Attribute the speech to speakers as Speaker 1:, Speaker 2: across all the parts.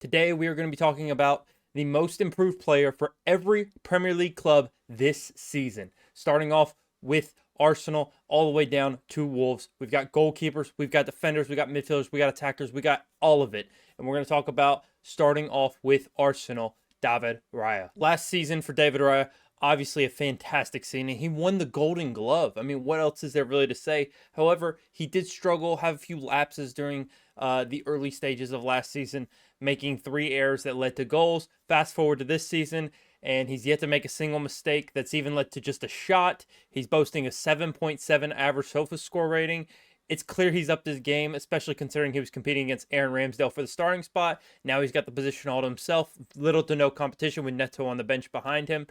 Speaker 1: Today, we are going to be talking about the most improved player for every Premier League club this season. Starting off with Arsenal, all the way down to Wolves. We've got goalkeepers, we've got defenders, we got midfielders, we got attackers, we got all of it. And we're going to talk about starting off with Arsenal, David Raya. Last season for David Raya, obviously a fantastic season. He won the Golden Glove. I mean, what else is there really to say? However, he did struggle, have a few lapses during the early stages of last season, making 3 errors that led to goals. Fast forward to this season, and he's yet to make a single mistake that's even led to just a shot. He's boasting a 7.7 average sofa score rating. It's clear he's upped his game, especially considering he was competing against Aaron Ramsdale for the starting spot. Now he's got the position all to himself. Little to no competition with Neto on the bench behind him.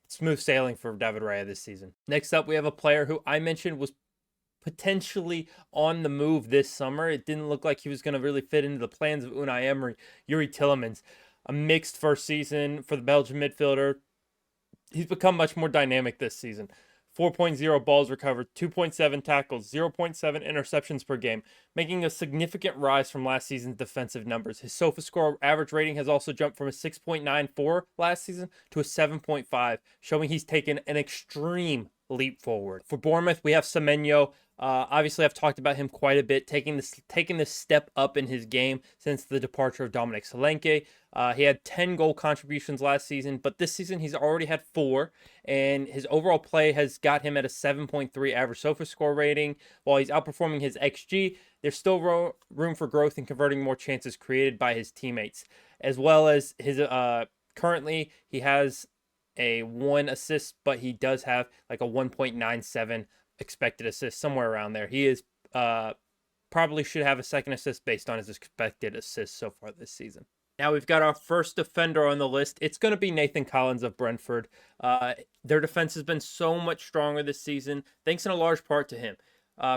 Speaker 1: Smooth sailing for David Raya this season. Next up, we have a player who I mentioned was potentially on the move this summer. It didn't look like he was going to really fit into the plans of Unai Emery. Youri Tielemans, a mixed first season for the Belgian midfielder. He's become much more dynamic this season. 4.0 balls recovered, 2.7 tackles, 0.7 interceptions per game, making a significant rise from last season's defensive numbers. His SofaScore average rating has also jumped from a 6.94 last season to a 7.5, showing he's taken an extreme leap forward. For Bournemouth, we have Semenyo. Obviously, I've talked about him quite a bit, taking this step up in his game since the departure of Dominic Solanke. He had 10 goal contributions last season, but this season he's already had 4, and his overall play has got him at a 7.3 average SofaScore rating. While he's outperforming his XG, there's still room for growth in converting more chances created by his teammates, as well as his currently he has a 1 assist, but he does have like a 1.97 expected assist, somewhere around there. He is probably should have a second assist based on his expected assists so far this season. Now we've got our first defender on the list. It's going to be Nathan Collins of Brentford. Their defense has been so much stronger this season, thanks in a large part to him.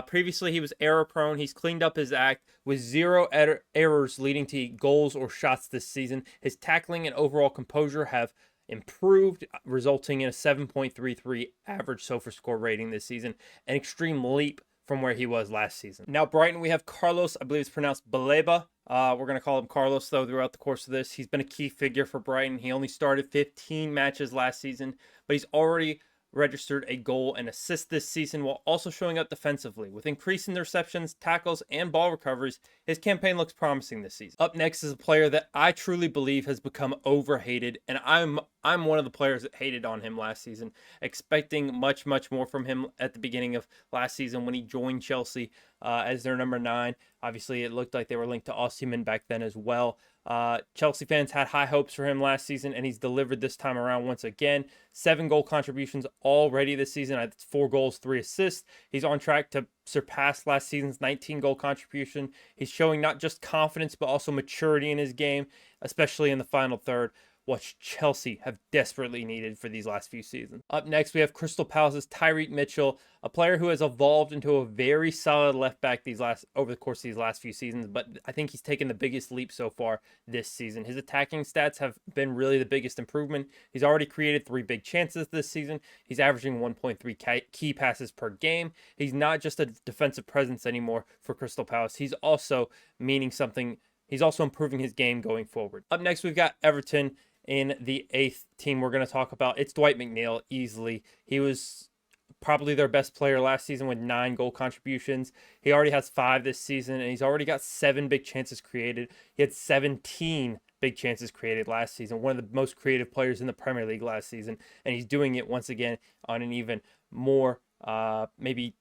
Speaker 1: Previously, he was error prone. He's cleaned up his act with 0 errors leading to goals or shots this season. His tackling and overall composure have improved, resulting in a 7.33 average SofaScore rating this season, an extreme leap from where he was last season. Now, Brighton, we have Carlos, I believe it's pronounced Baleba. We're going to call him Carlos, though, throughout the course of this. He's been a key figure for Brighton. He only started 15 matches last season, but he's already registered a goal and assist this season while also showing up defensively. With increasing receptions, tackles, and ball recoveries, his campaign looks promising this season. Up next is a player that I truly believe has become overhated, and I'm one of the players that hated on him last season, expecting much more from him at the beginning of last season when he joined Chelsea as their number 9. Obviously, it looked like they were linked to Osimhen back then as well. Chelsea fans had high hopes for him last season, and he's delivered this time around once again. 7 goal contributions already this season. That's 4 goals, 3 assists. He's on track to surpass last season's 19 goal contribution. He's showing not just confidence, but also maturity in his game, especially in the final third, what Chelsea have desperately needed for these last few seasons. Up next, we have Crystal Palace's Tyreek Mitchell, a player who has evolved into a very solid left back over the course of these last few seasons, but I think he's taken the biggest leap so far this season. His attacking stats have been really the biggest improvement. He's already created 3 big chances this season. He's averaging 1.3 key passes per game. He's not just a defensive presence anymore for Crystal Palace. He's also meaning something. He's also improving his game going forward. Up next, we've got Everton. In the 8th team we're going to talk about, it's Dwight McNeil, easily. He was probably their best player last season with 9 goal contributions. He already has 5 this season, and he's already got 7 big chances created. He had 17 big chances created last season, one of the most creative players in the Premier League last season, and he's doing it once again on an even more, maybe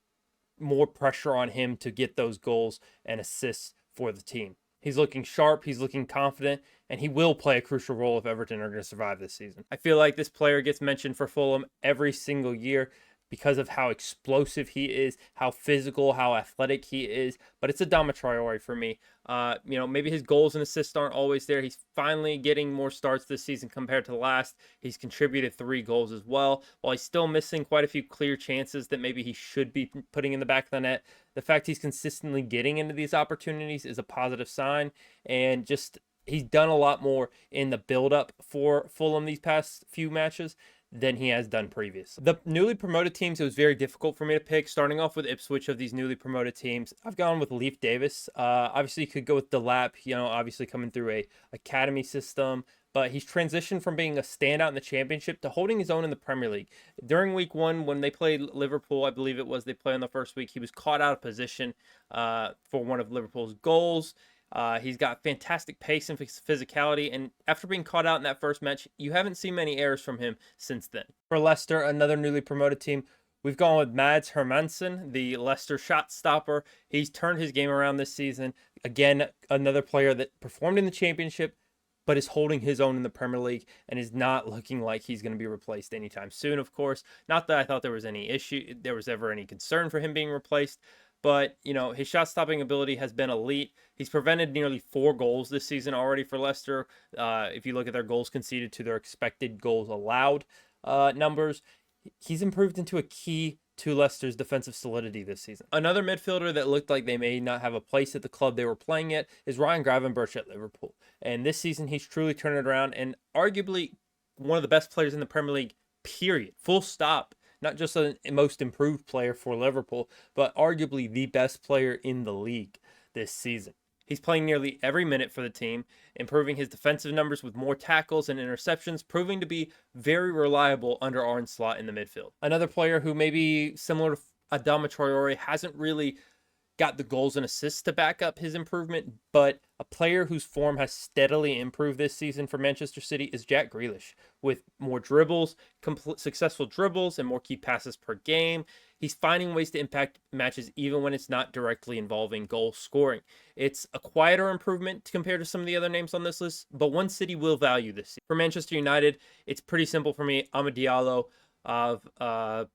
Speaker 1: more pressure on him to get those goals and assists for the team. He's looking sharp, he's looking confident, and he will play a crucial role if Everton are going to survive this season. I feel like this player gets mentioned for Fulham every single year because of how explosive he is, how physical, how athletic he is, but it's Adama Traore for me. Maybe his goals and assists aren't always there. He's finally getting more starts this season compared to last. He's contributed 3 goals as well. While he's still missing quite a few clear chances that maybe he should be putting in the back of the net, the fact he's consistently getting into these opportunities is a positive sign, and just he's done a lot more in the build-up for Fulham these past few matches than he has done previous. The newly promoted teams, it was very difficult for me to pick. Starting off with Ipswich of these newly promoted teams, I've gone with Leif Davis. Obviously, you could go with Delap, obviously coming through a academy system, but he's transitioned from being a standout in the championship to holding his own in the Premier League. During week one, when they played Liverpool, I believe it was, they played on the first week, he was caught out of position for one of Liverpool's goals. He's got fantastic pace and physicality, and after being caught out in that first match, you haven't seen many errors from him since then. For Leicester, another newly promoted team, we've gone with Mads Hermansen, the Leicester shot stopper. He's turned his game around this season. Again, another player that performed in the championship, but is holding his own in the Premier League and is not looking like he's going to be replaced anytime soon, of course. Not that I thought there was ever any concern for him being replaced, but, his shot-stopping ability has been elite. He's prevented nearly 4 goals this season already for Leicester. If you look at their goals conceded to their expected goals allowed numbers, he's improved into a key to Leicester's defensive solidity this season. Another midfielder that looked like they may not have a place at the club they were playing at is Ryan Gravenberch at Liverpool. And this season, he's truly turned it around and arguably one of the best players in the Premier League, period. Full stop. Not just a most improved player for Liverpool, but arguably the best player in the league this season. He's playing nearly every minute for the team, improving his defensive numbers with more tackles and interceptions, proving to be very reliable under Arne Slot in the midfield. Another player who may be similar to Adama Traore hasn't really got the goals and assists to back up his improvement, but a player whose form has steadily improved this season for Manchester City is Jack Grealish. With more dribbles, successful dribbles, and more key passes per game, he's finding ways to impact matches even when it's not directly involving goal scoring. It's a quieter improvement compared to some of the other names on this list, but one City will value this season. For Manchester United, it's pretty simple for me. Amad Diallo of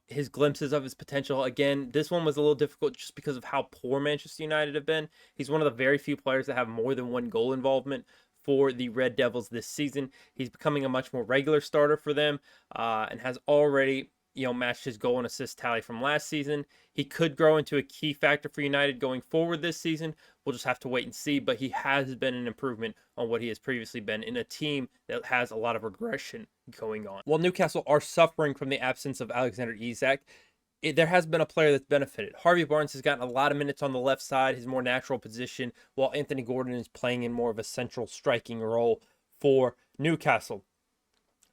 Speaker 1: his glimpses of his potential. Again, this one was a little difficult just because of how poor Manchester United have been. He's one of the very few players that have more than one goal involvement for the Red Devils this season. He's becoming a much more regular starter for them and has already matched his goal and assist tally from last season. He could grow into a key factor for United going forward this season. We'll just have to wait and see, but he has been an improvement on what he has previously been in a team that has a lot of regression going on. While Newcastle are suffering from the absence of Alexander Isak, there has been a player that's benefited. Harvey Barnes has gotten a lot of minutes on the left side, his more natural position, while Anthony Gordon is playing in more of a central striking role for Newcastle.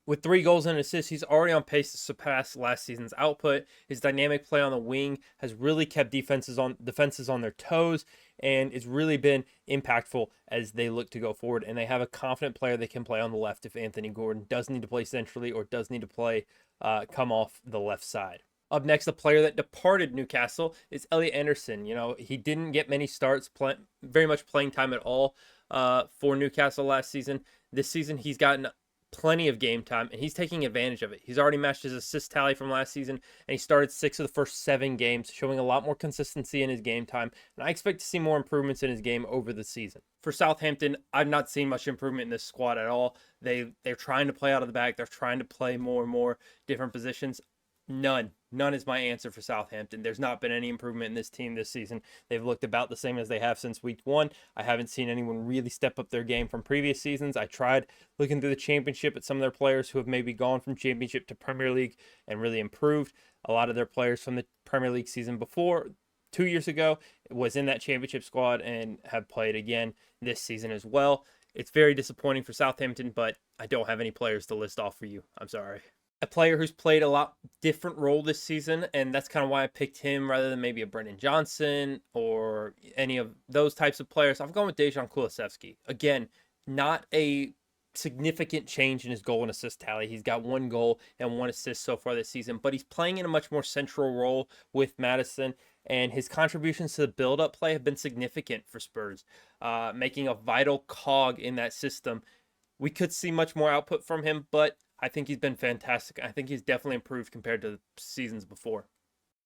Speaker 1: With 3 goals and assists, he's already on pace to surpass last season's output. His dynamic play on the wing has really kept defenses on their toes, and it's really been impactful as they look to go forward. And they have a confident player that can play on the left if Anthony Gordon does need to play centrally or does need to play come off the left side. Up next, the player that departed Newcastle is Elliot Anderson. He didn't get many starts, very much playing time at all for Newcastle last season. This season, he's gotten plenty of game time, and he's taking advantage of it. He's already matched his assist tally from last season, and he started 6 of the first 7 games, showing a lot more consistency in his game time, and I expect to see more improvements in his game over the season. For Southampton, I've not seen much improvement in this squad at all. They're trying to play out of the back. They're trying to play more and more different positions. None is my answer for Southampton. There's not been any improvement in this team this season. They've looked about the same as they have since week 1. I haven't seen anyone really step up their game from previous seasons. I tried looking through the championship at some of their players who have maybe gone from championship to Premier League and really improved. A lot of their players from the Premier League season before, 2 years ago, was in that championship squad and have played again this season as well. It's very disappointing for Southampton, but I don't have any players to list off for you. I'm sorry. A player who's played a lot different role this season, and that's kind of why I picked him rather than maybe a Brennan Johnson or any of those types of players. I've gone with Dejan Kulusevski. Again, not a significant change in his goal and assist tally. He's got 1 goal and 1 assist so far this season, but he's playing in a much more central role with Maddison, and his contributions to the build-up play have been significant for Spurs, making a vital cog in that system. We could see much more output from him, but I think he's been fantastic. I think he's definitely improved compared to the seasons before.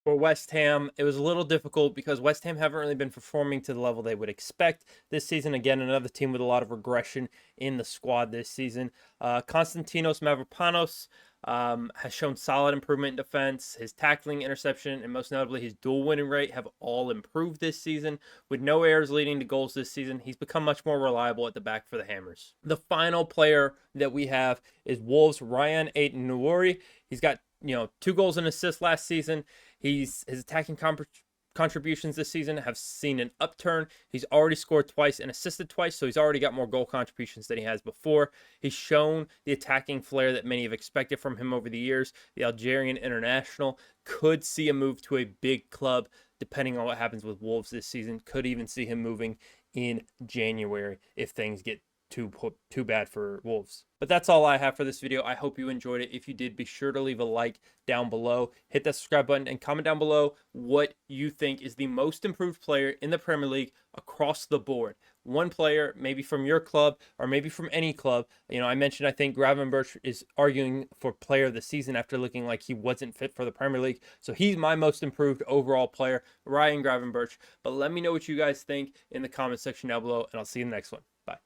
Speaker 1: For West Ham, it was a little difficult because West Ham haven't really been performing to the level they would expect this season. Again, another team with a lot of regression in the squad this season. Konstantinos Mavropanos, has shown solid improvement in defense. His tackling, interception, and most notably his dual winning rate have all improved this season. With no errors leading to goals this season, he's become much more reliable at the back for the Hammers. The final player that we have is Wolves' Ryan Aït-Nouri. He's got 2 goals and assists last season. His attacking contributions this season have seen an upturn. He's already scored twice and assisted twice, so he's already got more goal contributions than he has before. He's shown the attacking flair that many have expected from him over the years. The Algerian international could see a move to a big club depending on what happens with Wolves this season. Could even see him moving in January if things get too bad for Wolves. But that's all I have for this video. I hope you enjoyed it. If you did, be sure to leave a like down below, hit that subscribe button, and comment down below what you think is the most improved player in the Premier League across the board. One player, maybe from your club or maybe from any club. I mentioned I think Gravenberch is arguing for player of the season after looking like he wasn't fit for the Premier League. So he's my most improved overall player, Ryan Gravenberch. But let me know what you guys think in the comment section down below, and I'll see you in the next one. Bye.